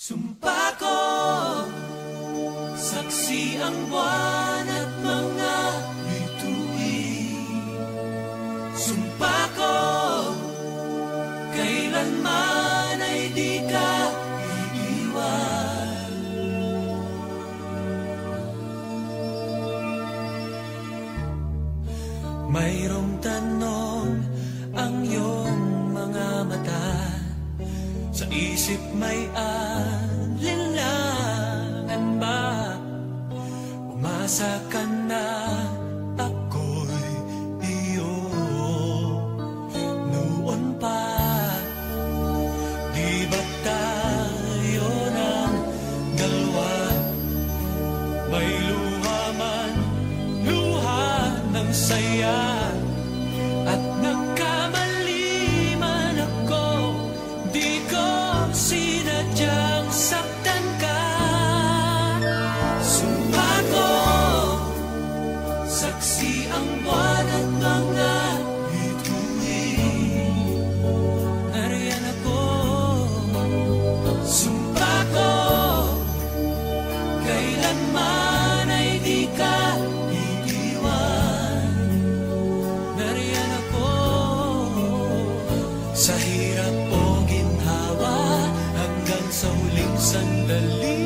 Sumpa ko, saksi ang buwan at mga bituin. Sumpa ko, kailanman ay di ka iiwan. Mayroong tanong ang iyong mga mata, sa isip may alinlangan ba? Umasa ka na ako'y iyo noon pa. Di ba tayo ng dalawa? May luha man, luha ng saya. At nagkamali man ako, di ko sinadyang saktan ka. Sumpa ko, saksi ang buwan at mga bituin. Nariyan ako. Sumpa ko, kailanman ay di ka iiwan. Nariyan ako. Sa hirap o ginhawa, hanggang sa huling sandali.